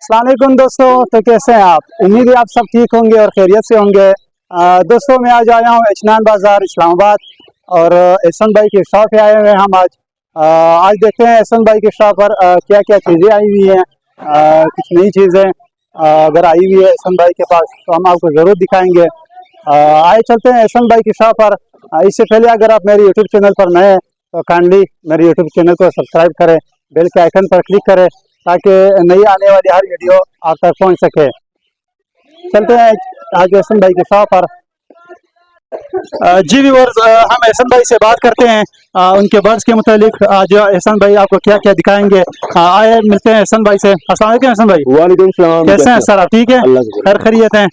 अस्सलाम वालेकुम दोस्तों। तो कैसे हैं आप? उम्मीद है आप सब ठीक होंगे और खैरियत से होंगे। दोस्तों मैं आज आया हूँ एचनान बाज़ार इस्लामाबाद और एहसन भाई की शॉप पे आए हुए हैं हम आज। आज देखते हैं एहसन भाई की शॉप पर क्या क्या चीज़ें आई हुई हैं। कुछ नई चीज़ें अगर आई हुई है एहसन भाई के पास तो हम आपको ज़रूर दिखाएंगे। आए चलते हैं एहसन भाई की शॉप पर। इससे पहले अगर आप मेरे यूट्यूब चैनल पर नए हैं तो काइंडली मेरे यूट्यूब चैनल को सब्सक्राइब करें, बेल के आइकन पर क्लिक करें ताकि नई आने वाली हर वीडियो आप तक पहुंच सके। चलते हैं आज एहसन भाई के शॉप पर। जी व्यूअर्स, हम एहसन भाई से बात करते हैं उनके बर्ड्स के मुतालिक। आज एहसन भाई आपको क्या क्या दिखाएंगे। आए मिलते हैं एहसन भाई से। अस्सलाम वालेकुम एहसन भाई। वालेकुम सलाम। कैसे हैं सर? आप ठीक है? खैर खैरियत हैं?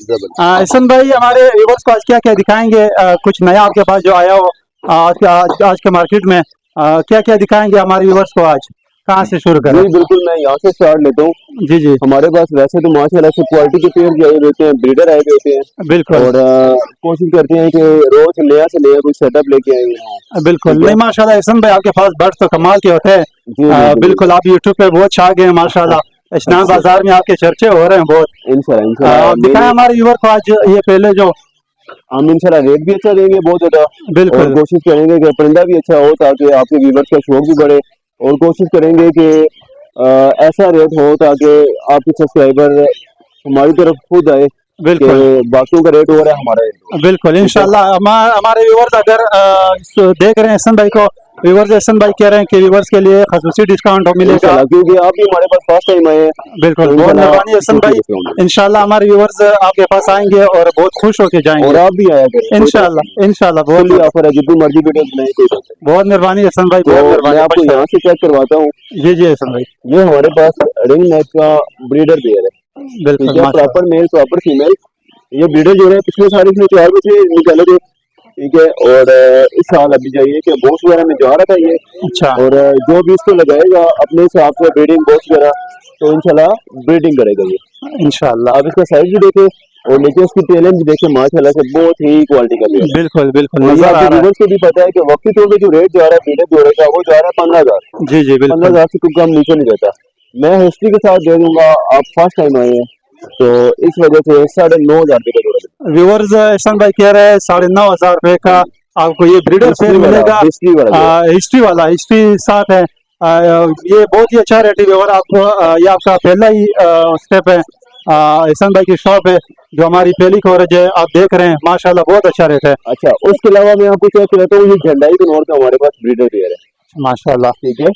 एहसन भाई हमारे व्यूअर्स को आज क्या क्या दिखाएंगे? कुछ नया आपके पास जो आया हो आज के मार्केट में क्या क्या दिखाएंगे हमारे व्यूअर्स को? आज कहाँ से शुरू करें? जी बिल्कुल, मैं यहाँ से स्टार्ट लेता हूँ। जी जी। हमारे पास वैसे तो माशाल्लाह से क्वालिटी के पेड़ आए होते हैं, ब्रीडर आए होते हैं। बिल्कुल। और कोशिश करते हैं कि रोज नया से नया कुछ सेटअप लेके आए हैं। बिल्कुल। नहीं माशाल्लाह एहसन भाई आपके पास बर्ड्स तो कमाल के होते हैं। बिल्कुल, आप यूट्यूब पे बहुत छा गए हैं माशाल्लाह। एचनान बाजार में आपके चर्चे हो रहे हैं बहुत। इंशाल्लाह आप दिखाएं हमारे व्यूअर को आज ये पहले जो हम इंशाल्लाह रेट भी अच्छा देंगे बहुत ज्यादा। बिल्कुल। और कोशिश करेंगे कि परिंदा भी अच्छा हो ताकि आपके व्यूअर्स का शौक भी बढ़े। और कोशिश करेंगे कि ऐसा रेट हो ताकि आपके सब्सक्राइबर हमारी तरफ खुद आए। बिल्कुल। बाकियों का रेट हो रहा है हमारा रेट। बिल्कुल इंशाल्लाह। हमारे व्यूअर्स अगर देख रहे हैं एहसन भाई को, व्यूअर्स एहसन भाई कह रहे हैं कि व्यूअर्स के लिए खसूसी डिस्काउंट मिलेगा क्योंकि आप भी हमारे पास फर्स्ट टाइम आए हैं। बिल्कुल, बहुत मेहरबानी एहसन भाई। इंशाल्लाह हमारे व्यूअर्स आपके पास आएंगे और बहुत खुश होके जाएंगे। और आप भी आया करें इंशाल्लाह इंशाल्लाह। बहुत ऑफर है, जितनी मर्जी वीडियो बनाए। बहुत मेहरबानी एहसन भाई, बहुत मेहरबानी। मैं आपको यहाँ से चेक करवाता हूँ। जी जी एहसन भाई। ये हमारे पास रिंग नेक का ब्रीडर पेयर है। बिल्कुल, प्रॉपर मेल प्रॉपर फीमेल। ये ब्रीडर जो है पिछले साल इसमें 4 बच्चे निकाले थे, ठीक है। और इस साल अभी जाइए कि बॉक्स वगैरह में जा रहा था ये। अच्छा। और जो भी इसको लगाएगा अपने हिसाब से ब्रीडिंग बॉक्स वगैरह तो इंशाल्लाह ब्रीडिंग करेगा ये इंशाल्लाह। आप इसका साइज भी देखें और लेकिन इसकी टेलेंट भी देखें, माशाल्लाह से बहुत ही क्वालिटी का है। बिल्कुल बिल्कुल। व्यूअर्स को भी पता है कि वक्ती तौर पे जो रेट जा रहा है ब्रीडर जोड़े का वो जा रहा है 15,000। जी जी बिल्कुल। 15,000 से कुछ कम नीचे नहीं रहता। मैं हिस्ट्री के साथ दे दूंगा। आप फर्स्ट टाइम आए हैं तो इस वजह से 9,500 रुपये का जोड़ा। व्यूअर्स एहसन भाई कह रहे हैं 9,500 रुपए का आपको ये ब्रीडर पेयर मिलेगा। हिस्ट्री वाला हिस्ट्री साथ है। ये बहुत ही अच्छा रेट है। और आपको ये आपका पहला ही स्टेप है। एहसन भाई की शॉप है जो हमारी पहली कवरेज है, आप देख रहे हैं माशाल्लाह बहुत अच्छा रेट है। अच्छा, उसके अलावा मैं आपको क्या कहता हूँ, ये झंडाई के नॉर का हमारे पास ब्रीडर पेयर है माशाल्लाह, ठीक है।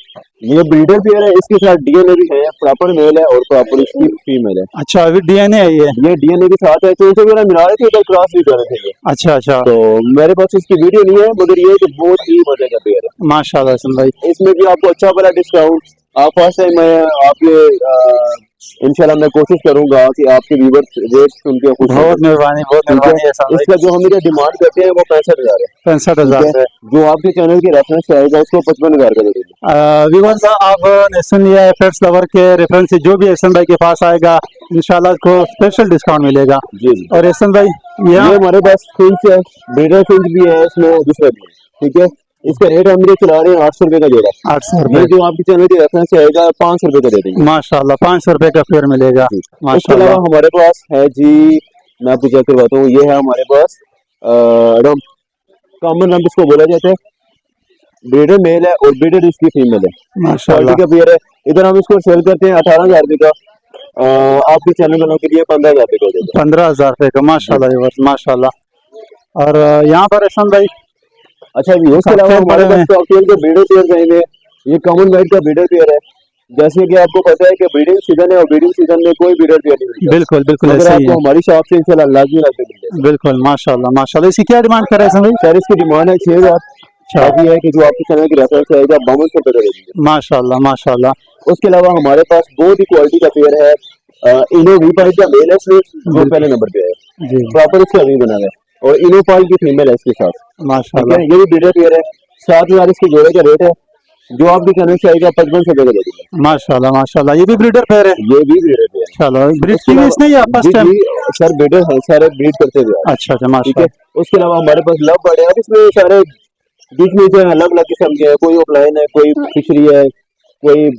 ये ब्रीडर पेयर है, इसके साथ डीएनए भी है, प्रॉपर मेल है और प्रॉपर इसकी फीमेल है। अच्छा, अभी डीएनए है ये डीएनए के साथ है। तो इसे मेरा मिला रहे थे, इधर क्रॉस भी कर रहे थे ये। अच्छा अच्छा। तो मेरे पास इसकी वीडियो नहीं है मगर ये कि बहुत ही मजे का पेयर है माशाल्लाह एहसन भाई। इसमें भी आपको अच्छा बड़ा डिस्काउंट। आप फर्स्ट टाइम आए आपके इंशाल्लाह मैं कोशिश करूंगा कि आपके व्यूअर्स रेट सुन के खुश। बहुत मेहरबानी, बहुत मेहरबानी। इसका जो हम डिमांड करते हैं वो 65,000 है। 65,000 है। जो आपके चैनल की रेफरेंस आएगा उसको 55,000 का दे देंगे। व्यूअर्स आप सुन लिया है, पेट्स लवर के रेफरेंस से जो भी एहसन भाई के पास आएगा इंशाल्लाह को स्पेशल डिस्काउंट मिलेगा। जी। और एहसन भाई ये हमारे पास फिंच है, ब्रीडर फिंच भी है, इसमें दूसरा भी है, ठीक है। इसका रेट हम ये चला रहे हैं 800 रुपए का जोड़ा। 800 रुपए। जो आपके चैनल की रेफरेंस से आएगा 500 रुपए का दे देंगे। माशाल्लाह 500 रुपए का पेयर मिलेगा। इसके अलावा हमारे पास है जी, मैं आपको चेक करवाता हूँ। ये है हमारे पास कॉमन रंग इसको बोला जाता है। ब्रीडर मेल है और ब्रीडर इसकी फीमेल है। माशाल्लाह का पेयर है। इधर हम इसको सेल करते हैं 18,000 रुपए का। आपके चैनल वालों के लिए 15,000 रुपए का। 15,000 रुपए का माशाल्लाह माशाल्लाह। और यहाँ पर एहसन भाई अच्छा जी, उसके अलावा हमारे पास कॉकटेल के ब्रीडर पेयर जाएंगे। ये कॉमन वाइट का ब्रीडर पेयर है। जैसे कि आपको पता है कि ब्रीडिंग सीजन है और ब्रीडिंग सीजन में कोई ब्रीडर पेयर नहीं मिलता। बिल्कुल बिल्कुल ऐसा ही है। हमारी शॉप से इंशाल्लाह लाजमी लाते मिलेगा। बिल्कुल माशाल्लाह माशाल्लाह। इसकी क्या डिमांड कर रहे हैं सर? इसकी डिमांड है 6,000। अभी है कि जो आपके चैनल की रेफरेंस आएगा 5200 रुपए का देंगे। माशाल्लाह माशाल्लाह। उसके अलावा हमारे पास बहुत ही क्वालिटी का पेयर है। इनो वी5 का मेल है, जो पहले नंबर पे है। प्रॉपर इसका रिंग बना है और इनोपाल की फीमेल है इसके साथ माशाल्लाह। ये भी ब्रीडर पेयर है। 7,000 इसके जोड़े का रेट है। जो आपके चैनल से आएगा 5500 रुपए का दे देंगे। माशाल्लाह माशाल्लाह। ये भी ब्रीडर पेयर है। ये भी ब्रीडर पेयर है। चलो ब्रीड नहीं है फर्स्ट टाइम सर? ब्रीडर है, सारे ब्रीड करते हुए। अच्छा अच्छा माशाल्लाह। उसके अलावा हमारे पास लव बर्ड है। अब इसमें सारे बीच में जो है अलग अलग किस्म के है। कोई ऑफलाइन है, कोई फिशरी है, कोई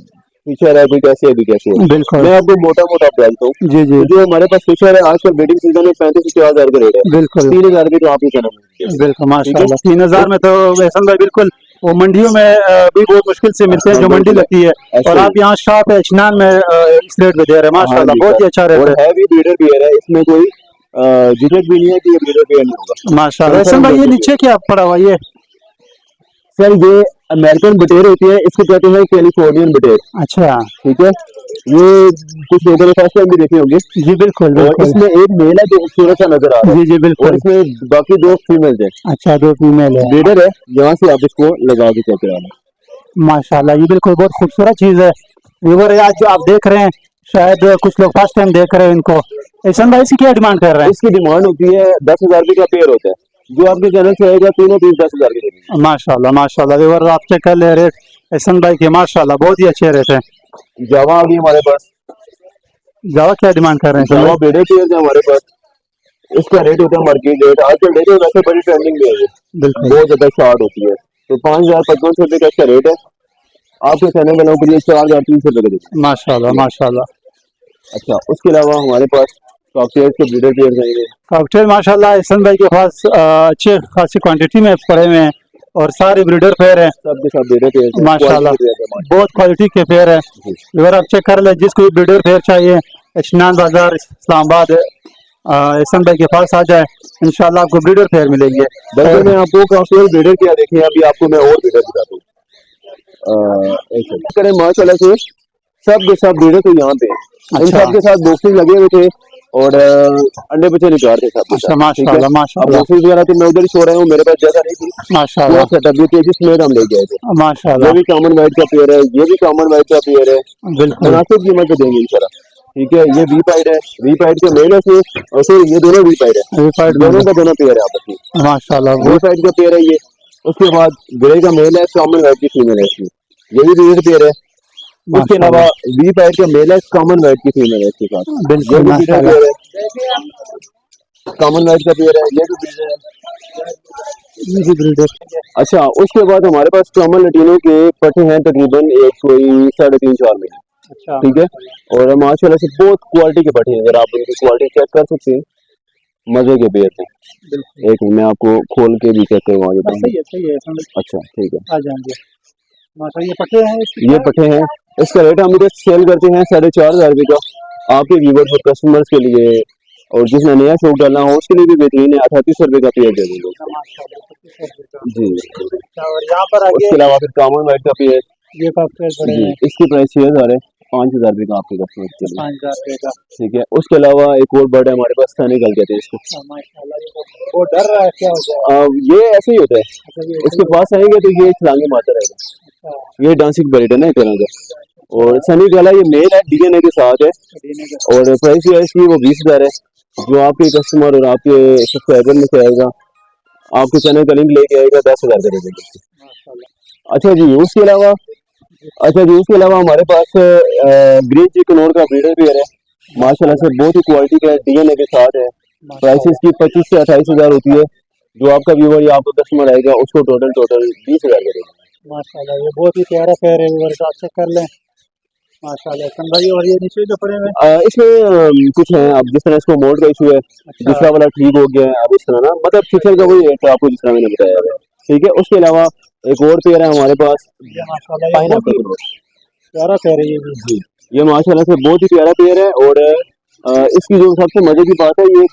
फिशर है, कोई कैसे है, कोई कैसे है। बिल्कुल। मैं आपको मोटा मोटा बताता हूँ। जी जी जो हमारे पास फिशर है आजकल ब्रीडिंग सीजन में 35 से 40 हजार का रेट है। बिल्कुल 3000 भी तो आप ही जन्म बिल्कुल ठीक है। माशाल्लाह 3000 में तो एहसन भाई बिल्कुल वो मंडियों में भी बहुत मुश्किल से मिलते हैं जो मंडी लगती है, और आप यहाँ शॉप इचनान में इस रेट में दे रहे हैं हाँ माशाल्लाह, जी बहुत ही सर, अच्छा रेट और है है भी ब्रीडर पेयर है, इसमें कोई झिझक भी नहीं है कि ये ब्रीडर पेयर नहीं होगा। माशाल्लाह। एहसन भाई ये नीचे क्या पड़ा हुआ ये? सर ये अमेरिकन बटेर होती है, इसको कहते हैं कैलिफोर्नियन बटेर। अच्छा ठीक है, ये कुछ लोगों ने फर्स्ट टाइम भी देखे होंगे। जी बिल्कुल और बिल्कुल। इसमें एक मेल है जो खूबसूरत सा नजर आ रहा जी जी है, और बिल्कुल। इसमें बाकी दो फीमेल है। अच्छा 2 फीमेल है ब्रीडर है, यहाँ से आप इसको लगा के चेक करा लें। माशाल्लाह, ये बिल्कुल बहुत खूबसूरत चीज है। व्यूअर आज जो आप देख रहे हैं शायद कुछ लोग फर्स्ट टाइम देख रहे हैं इनको। एहसन भाई इसकी क्या डिमांड कर रहे हैं? इसकी डिमांड होती है 10,000 रुपये का पेयर होता है, जो आपके चैनल से आएगा तीनों पीस 10,000 के देंगे। माशाल्लाह माशाल्लाह, व्यूअर आप चेक कर ले रेट एहसन भाई के, माशाल्लाह बहुत ही अच्छे रेट है। जावा आ गई हमारे पास, जावा क्या डिमांड कर रहे हैं जावा एहसन ब्रीडर पेयर है हमारे पास। इसका रेट होता है मार्केट रेट, आजकल देखिए वैसे बड़ी ट्रेंडिंग में है ये, बिल्कुल बहुत ज्यादा शॉर्ट होती है। तो 5,500 रुपये का इसका रेट है, आपके चैनल वालों के लिए 4,300 रुपये का देते माशाल्लाह हैं। माशाल्लाह। अच्छा, उसके अलावा हमारे पास कॉकटेल्स के ब्रीडर पेयर रहेंगे। कॉकटेल माशाल्लाह एहसन भाई के पास अच्छे खासी क्वांटिटी में पड़े हुए हैं और सारे ब्रीडर पेयर हैं सबके सब ब्रीडर पेयर हैं, माशाल्लाह, क्वालिटी पेयर है बहुत क्वालिटी के पेयर है। जी। अगर आप चेक कर ले जिसको ब्रीडर पेयर चाहिए इचनान बाजार इस्लामाबाद एहसन भाई के पास आ जाए, इंशाल्लाह आपको ब्रीडर पेयर मिलेंगे। बल्कि मैं आपको कॉकटेल ब्रीडर क्या देखें, अभी आपको मैं और ब्रीडर दिखाता हूँ। करें माशाल्लाह से सब के सब ब्रीडर तो यहाँ पे हैं। इन अच्छा। सब के साथ बॉक्सेस लगे हुए थे और अंडे बच्चे निकाल थे सब के अच्छा साथ। ठीक है, माशाल्लाह अब माशाल्लाह बॉक्सेस वगैरह तो मैं उधर ही सो रहा हूँ, मेरे पास जगह नहीं थी। माशाल्लाह पूरा सेटअप भी तेजी समेत हम ले गए थे। ये माशाल्लाह भी कॉमन वाइट का पेयर है, ये भी कॉमन वाइट का पेयर है, बिल्कुल मुनासिब कीमत पे देंगे इंशाल्लाह। ठीक है, ये वी पाइड है, वी पाइड के मेल है इसमें, और फिर ये दोनों वी पाइड है, रिफाइड दोनों का दोनों पेयर है आपस में। माशाल्लाह वी बहुत पाइड का पेयर है ये। उसके बाद ग्रे का मेल है, कॉमन वाइट की फीमेल है इसमें, ये भी ब्रीडर पेयर है। उसके अलावा माशाल्लाह वी पाइड का मेल है, कॉमन वाइट की फीमेल है इसके साथ, ये बिल्कुल भी ब्रीडर माशाल्लाह पेयर है। कॉमन वाइट का पेयर है, ये भी ब्रीडर है। ये भी ब्रीडर। अच्छा, उसके बाद हमारे पास कॉमन लटीनों के पट्टे हैं तकरीबन एक कोई 3.5-4 में। अच्छा ठीक है, और माशाल्लाह से बहुत क्वालिटी के पट्टे हैं, अगर आप उनकी क्वालिटी चेक कर सकते हैं, मजे के पेयर हैं। एक मिनट मैं आपको खोल के भी चेक करवा देता हूँ। सही है समझ अच्छा ठीक है, आ जाएंगे माशाल्लाह। ये पट्टे हैं ये पट्टे हैं, इसका रेट हम इधर सेल करते हैं 4,500 रुपये का, आपके व्यूवर्स और कस्टमर्स के लिए, और जिसने नया शौक डालना हो उसके लिए भी बेहतरीन है। 3800 रुपये का पेयर दे देंगे जी। और यहाँ पर आगे उसके अलावा फिर कॉमन वाइट का पेयर ये कॉकटेल पड़े जी, हैं इसकी प्राइस 6,000 है, 5,000 रुपये का आपके कस्टमर के लिए। 5000 रुपये का। ठीक है, उसके अलावा एक और बर्ड है हमारे पास, सैनिकल कहते हैं इसको। माशाल्लाह ये तो वो डर रहा है क्या हो जाए? ये ऐसे ही होता है, अच्छा ये इसके पास आएंगे तो ये छलांगे मारता रहेगा। अच्छा ये डांसिंग बर्ड है ना एक तरह का, और सनी गला ये मेल है, डीएनए के साथ है, देने का और प्राइस जो है इसकी वो 20,000 है। जो आपके कस्टमर और आपके सब्सक्राइबर में से आएगा, आपके चैनल का लिंक लेके आएगा, 10,000 का दे देंगे। माशाल्लाह। अच्छा जी, उसके अलावा हमारे पास ग्रीन चिकनोर का ब्रीडर पेयर है, माशाल्लाह से बहुत ही क्वालिटी का डीएनए के साथ है। प्राइस इसकी 25 से 28,000 होती है। जो आपका व्यूवर या आपका कस्टमर आएगा उसको टोटल 20,000 का देगा। माशाल्लाह ये बहुत ही प्यारा पेयर है, व्यूअर्स आप चेक कर लें माशाल्लाह। संभाई और ये नीचे जो पड़े हुए हैं इसमें कुछ है, अब जिस तरह इसको मोड का इशू है, दूसरा वाला ठीक हो गया है, अब इस तरह ना मतलब फीचर का वही है आपको जिस तरह मैंने बताया है। ठीक है, उसके अलावा एक और पेयर है हमारे पास, ये माशाल्लाह ये बहुत ही प्यारा पेयर है ये भी। जी, ये माशाल्लाह से बहुत ही प्यारा पेयर है, और इसकी जो सबसे मजे की बात है ये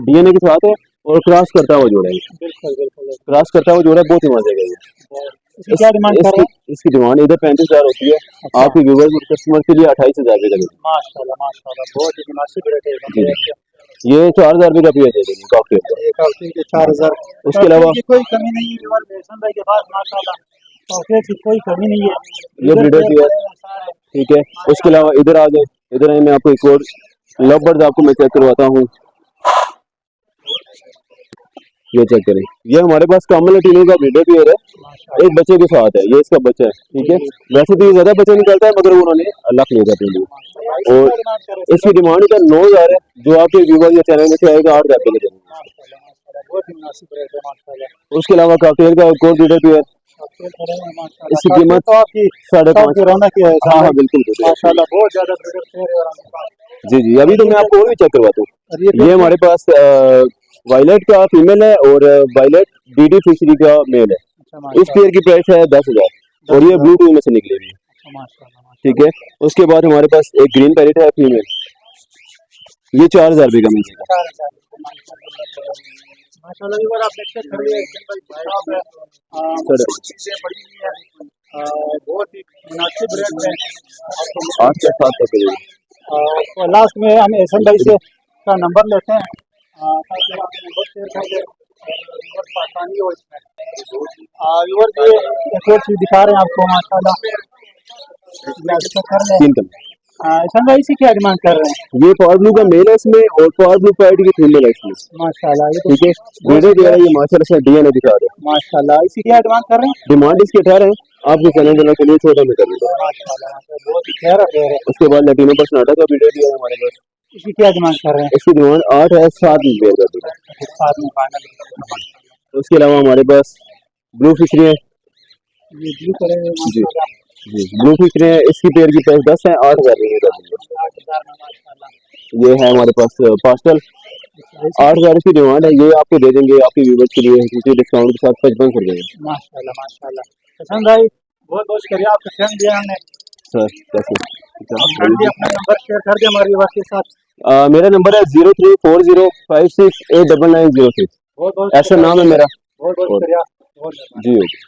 डीएनए के साथ है और क्रॉस करता हुआ जोड़ा है। बिल्कुल बिल्कुल क्रॉस करता हुआ जोड़ा बहुत ही मजे का है। इसकी क्या डिमांड कर रहे हैं? इसकी डिमांड इधर 35,000 होती है, आपके व्यूवर्स और कस्टमर के लिए 28,000 रुपये का। माशाल्लाह माशाल्लाह बहुत ही मुनासिब रेट है जी, ये 4,000 रुपये का पेयर दे देंगे कॉकटेल का। एक कॉकटेल के 4000। उसके अलावा कोई कमी नहीं है व्यूअर, बेसन भाई के पास माशाल्लाह कॉकटेल की कोई कमी नहीं है। ये ब्रीडर पेयर, ठीक है। उसके अलावा इधर आ गए, इधर आए, मैं आपको एक और लव बर्ड आपको मैं चेक करवाता हूँ। ये चेक करें, ये हमारे पास कॉमन लटीनो का ब्रीडर पेयर है, एक बच्चे के साथ है, ये इसका बच्चा है। ठीक है, वैसे तो ये ज्यादा बच्चा निकलता है मगर उन्होंने अलग ले जाते हैं, और इसकी डिमांड इधर 9,000 है। जो आपके व्यूवर या चैनल में से आएगा 8,000 के लिए। उसके अलावा कॉकटेल का एक और ब्रीडर पेयर, सेल कर रहे हैं माशाल्लाह। इसकी कीमत तो आपकी 5.5 की रौनक है। हाँ हाँ बिल्कुल बिल्कुल। माशाल्लाह बहुत ज्यादा ब्रीडर पेयर है और हमारे पास। जी जी, अभी तो मैं आपको और भी चेक करवाता हूँ। और ये ये हमारे पास वायलेट का फीमेल है और वायलेट डीडी फिशरी का मेल है। अच्छा इस माशाल्लाह। पेयर की प्राइस है 10,000 और ये ब्लू टूल में से निकली हुई है। अच्छा माशाल्लाह। ठीक है, उसके बाद हमारे पास एक ग्रीन पैरेट है फीमेल, ये 4,000 रुपये का मिलेगा। माशाल्लाह एक बार आप देखते खड़े शॉप है, सर चीजें बड़ी हुई है, बहुत ही मुनासिब रेट में। 8 से 7 तक है। तो लास्ट में हम एहसन भाई से का नंबर लेते हैं ताकि आप नंबर शेयर कर दें और आसानी हो इसमें। व्यूअर जी एक और चीज़ दिखा रहे हैं आपको माशाल्लाह, कर लें। 3 कलर। एहसन भाई से क्या डिमांड कर रहे हैं? ये पावर ब्लू का मेल है इसमें और पावर ब्लू पैरेट की फीमेल है इसमें। माशाल्लाह ये तो ठीक है, वीडियो जो है ये माशाल्लाह से डीएनए दिखा रहे हैं। माशाल्लाह इसी क्या डिमांड कर रहे हैं? डिमांड इसके 18 है, आपके चैनल देने के लिए 14 में कर दूंगा। माशाल्लाह बहुत ही प्यारा पेयर है। उसके बाद लैटिनो पर स्नाडा का वीडियो दिया है हमारे पास, इसी क्या डिमांड कर रहे हैं? इसकी डिमांड 8 है, 7 में पेयर कर दूंगा। साथ में फाइनल। उसके अलावा हमारे पास ब्लू फिशरी है। ये ब्लू कलर है जी माशाल्लाह। जी, ब्लू फिशरी है, इसकी पेयर की प्राइस 10 है, 8,000 में कर दूंगा। 8,000 में माशाल्लाह। ये है हमारे पास पास्टल, 8,000 की डिमांड है, ये आपको दे देंगे आपके व्यूवर्स के लिए किसी डिस्काउंट के साथ 55 कर देंगे। माशाल्लाह माशाल्लाह। पसंद भाई बहुत बहुत शुक्रिया आपका टाइम दिया हमने। सर कैसे अपना नंबर शेयर कर दिया हमारे व्यूअर्स के साथ। मेरा नंबर है 0340568990। बहुत बहुत ऐसा नाम है मेरा। बहुत बहुत शुक्रिया। बहुत जी ओके।